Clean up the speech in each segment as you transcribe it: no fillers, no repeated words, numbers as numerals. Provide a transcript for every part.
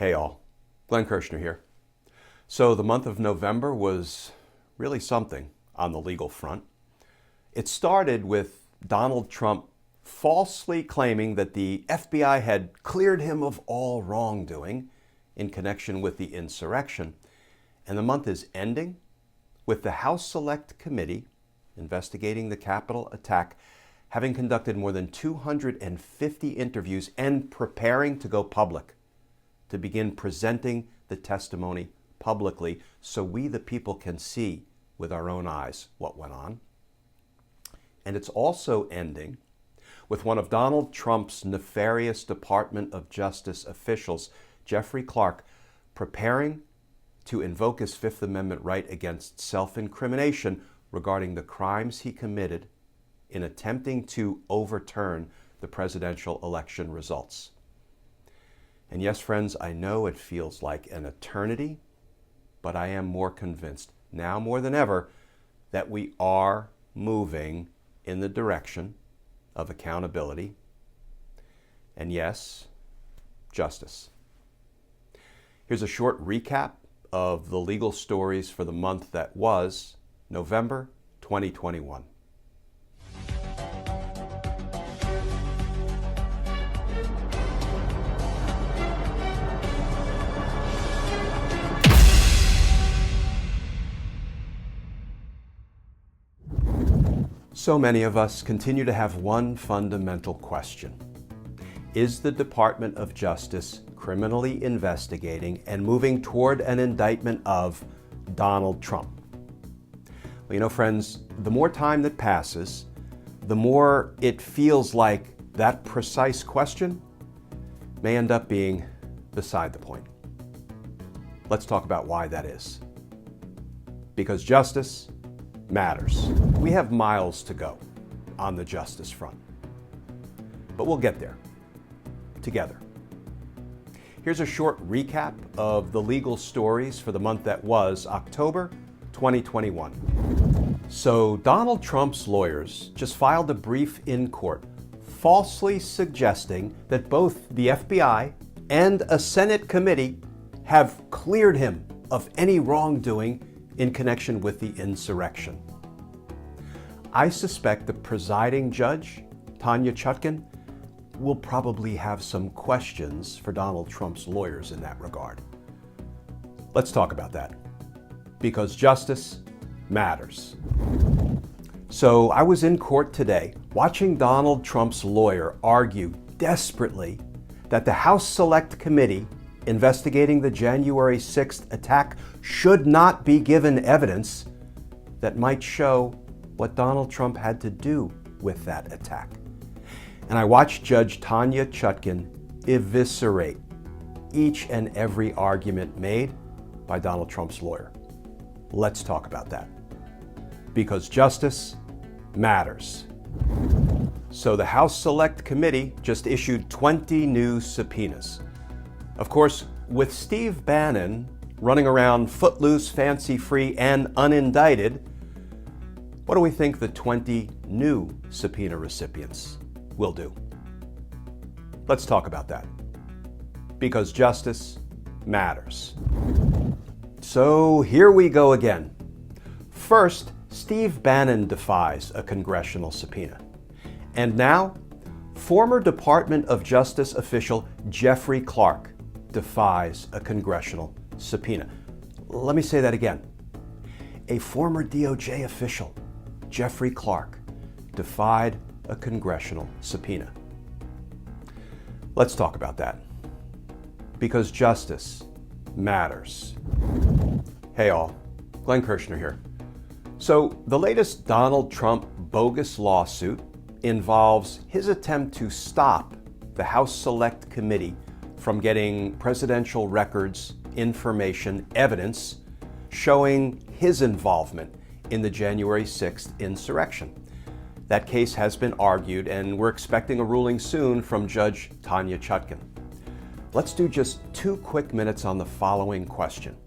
Hey all, Glenn Kirshner here. So the month of November was really something on the legal front. It started with Donald Trump falsely claiming that the FBI had cleared him of all wrongdoing in connection with the insurrection. And the month is ending with the House Select Committee investigating the Capitol attack having conducted more than 250 interviews and preparing to go public, to begin presenting the testimony publicly so we the people can see with our own eyes what went on. And it's also ending with one of Donald Trump's nefarious Department of Justice officials, Jeffrey Clark, preparing to invoke his Fifth Amendment right against self-incrimination regarding the crimes he committed in attempting to overturn the presidential election results. And yes, friends, I know it feels like an eternity, but I am more convinced now more than ever that we are moving in the direction of accountability and, yes, justice. Here's a short recap of the legal stories for the month that was November 2021. So many of us continue to have one fundamental question. Is the Department of Justice criminally investigating and moving toward an indictment of Donald Trump? Well, you know, friends, the more time that passes, the more it feels like that precise question may end up being beside the point. Let's talk about why that is. Because justice matters. We have miles to go on the justice front, but we'll get there together. Here's a short recap of the legal stories for the month that was October 2021. So Donald Trump's lawyers just filed a brief in court falsely suggesting that both the FBI and a Senate committee have cleared him of any wrongdoing in connection with the insurrection. I suspect the presiding judge, Tanya Chutkan, will probably have some questions for Donald Trump's lawyers in that regard. Let's talk about that, because justice matters. So I was in court today watching Donald Trump's lawyer argue desperately that the House Select Committee investigating the January 6th attack should not be given evidence that might show what Donald Trump had to do with that attack. And I watched Judge Tanya Chutkan eviscerate each and every argument made by Donald Trump's lawyer. Let's talk about that. Because justice matters. So the House Select Committee just issued 20 new subpoenas. Of course, with Steve Bannon running around footloose, fancy-free, and unindicted, what do we think the 20 new subpoena recipients will do? Let's talk about that. Because justice matters. So here we go again. First, Steve Bannon defies a congressional subpoena. And now, former Department of Justice official Jeffrey Clark defies a congressional subpoena. Let me say that again. A former DOJ official, Jeffrey Clark, defied a congressional subpoena. Let's talk about that. Because justice matters. Hey all, Glenn Kirshner here. So the latest Donald Trump bogus lawsuit involves his attempt to stop the House Select Committee from getting presidential records, information, evidence showing his involvement in the January 6th insurrection. That case has been argued, and we're expecting a ruling soon from Judge Tanya Chutkan. Let's do just 2 quick minutes on the following question.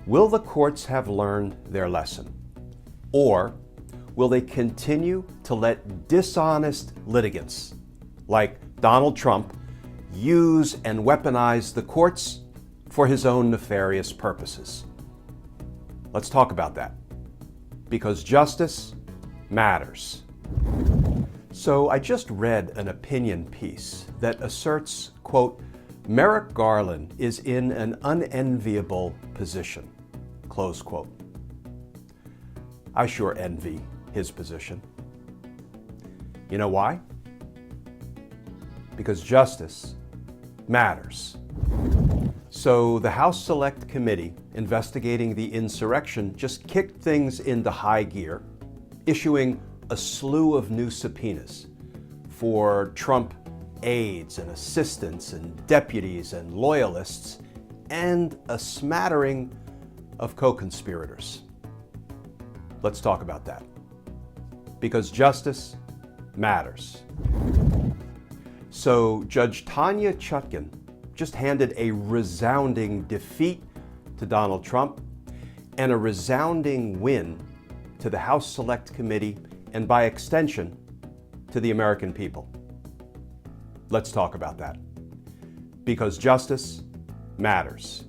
Will the courts have learned their lesson? Or will they continue to let dishonest litigants like Donald Trump use and weaponize the courts for his own nefarious purposes. Let's talk about that. Because justice matters. So I just read an opinion piece that asserts, quote, Merrick Garland is in an unenviable position, close quote. I sure envy his position. You know why? Because justice matters. So the House Select Committee investigating the insurrection just kicked things into high gear, issuing a slew of new subpoenas for Trump aides and assistants and deputies and loyalists, and a smattering of co-conspirators. Let's talk about that. Because justice matters. So Judge Tanya Chutkan just handed a resounding defeat to Donald Trump and a resounding win to the House Select Committee and by extension to the American people. Let's talk about that. Because justice matters.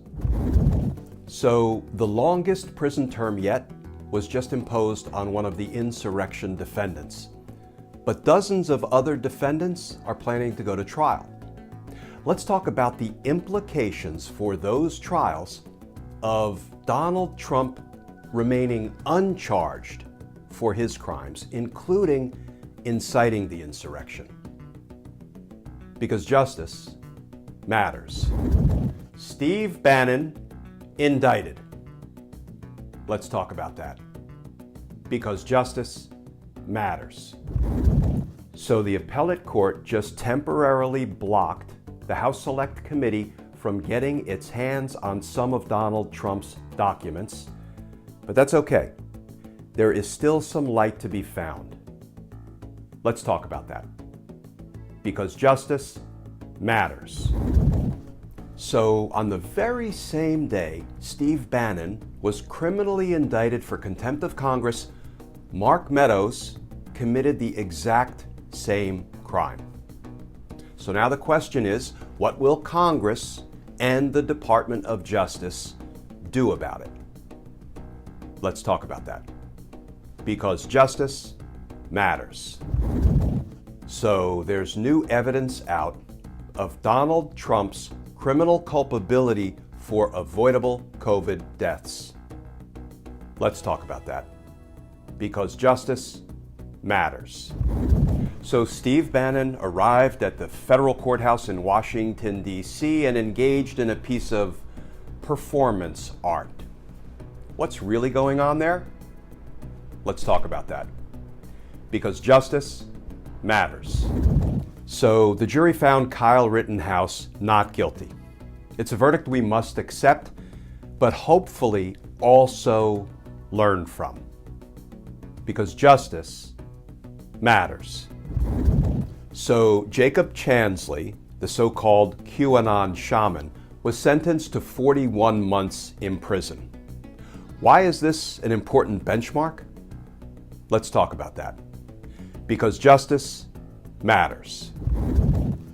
So the longest prison term yet was just imposed on one of the insurrection defendants. But dozens of other defendants are planning to go to trial. Let's talk about the implications for those trials of Donald Trump remaining uncharged for his crimes, including inciting the insurrection. Because justice matters. Steve Bannon indicted. Let's talk about that. Because justice matters. So the appellate court just temporarily blocked the House Select Committee from getting its hands on some of Donald Trump's documents, but that's okay. There is still some light to be found. Let's talk about that. Because justice matters. So on the very same day Steve Bannon was criminally indicted for contempt of Congress, Mark Meadows committed the exact same crime. So now the question is, what will Congress and the Department of Justice do about it? Let's talk about that. Because justice matters. So there's new evidence out of Donald Trump's criminal culpability for avoidable COVID deaths. Let's talk about that. Because justice matters. So Steve Bannon arrived at the federal courthouse in Washington, D.C. and engaged in a piece of performance art. What's really going on there? Let's talk about that. Because justice matters. So the jury found Kyle Rittenhouse not guilty. It's a verdict we must accept, but hopefully also learn from. Because justice matters. So Jacob Chansley, the so-called QAnon shaman, was sentenced to 41 months in prison. Why is this an important benchmark? Let's talk about that. Because justice matters.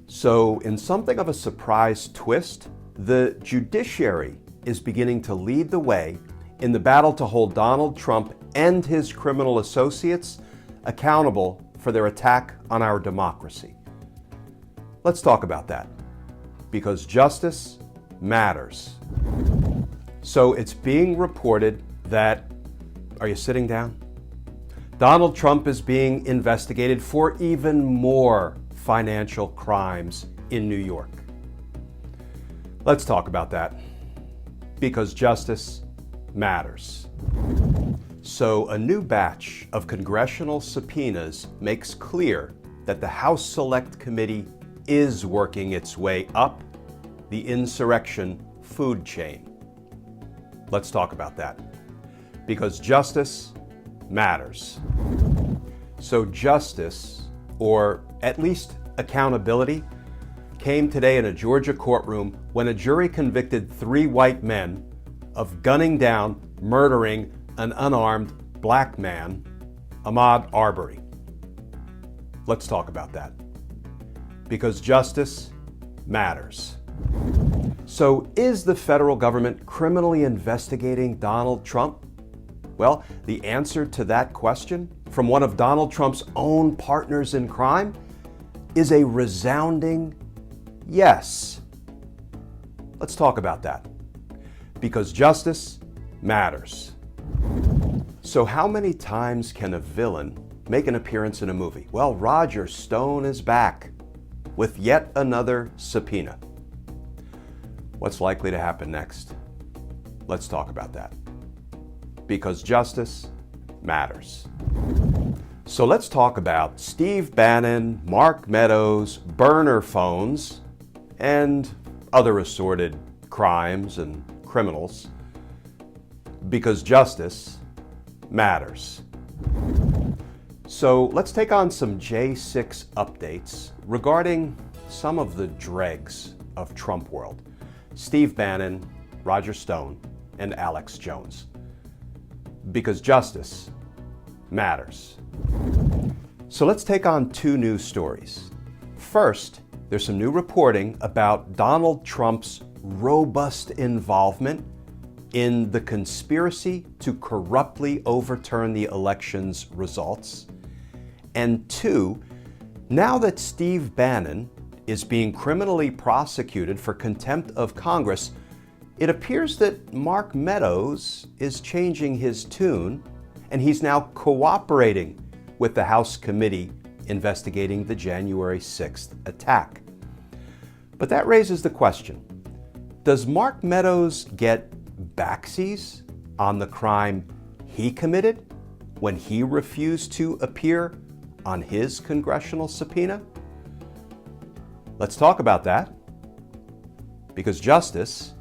So in something of a surprise twist, the judiciary is beginning to lead the way in the battle to hold Donald Trump and his criminal associates accountable for their attack on our democracy. Let's talk about that. Because justice matters. So it's being reported that, are you sitting down? Donald Trump is being investigated for even more financial crimes in New York. Let's talk about that. Because justice matters. So a new batch of congressional subpoenas makes clear that the House Select Committee is working its way up the insurrection food chain. Let's talk about that. Because justice matters. So justice, or at least accountability, came today in a Georgia courtroom when a jury convicted 3 white men of gunning down, murdering an unarmed black man, Ahmaud Arbery. Let's talk about that. Because justice matters. So, is the federal government criminally investigating Donald Trump? Well, the answer to that question from one of Donald Trump's own partners in crime is a resounding yes. Let's talk about that. Because justice matters. So how many times can a villain make an appearance in a movie? Well, Roger Stone is back with yet another subpoena. What's likely to happen next? Let's talk about that. Because justice matters. So let's talk about Steve Bannon, Mark Meadows, burner phones, and other assorted crimes and criminals. Because justice matters. So let's take on some J6 updates regarding some of the dregs of Trump world. Steve Bannon, Roger Stone, and Alex Jones. Because justice matters. So let's take on two news stories. First, there's some new reporting about Donald Trump's robust involvement in the conspiracy to corruptly overturn the election's results. And two, now that Steve Bannon is being criminally prosecuted for contempt of Congress, it appears that Mark Meadows is changing his tune, and he's now cooperating with the House committee investigating the January 6th attack. But that raises the question, does Mark Meadows get backsies on the crime he committed when he refused to appear on his congressional subpoena? Let's talk about that, because justice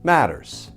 matters.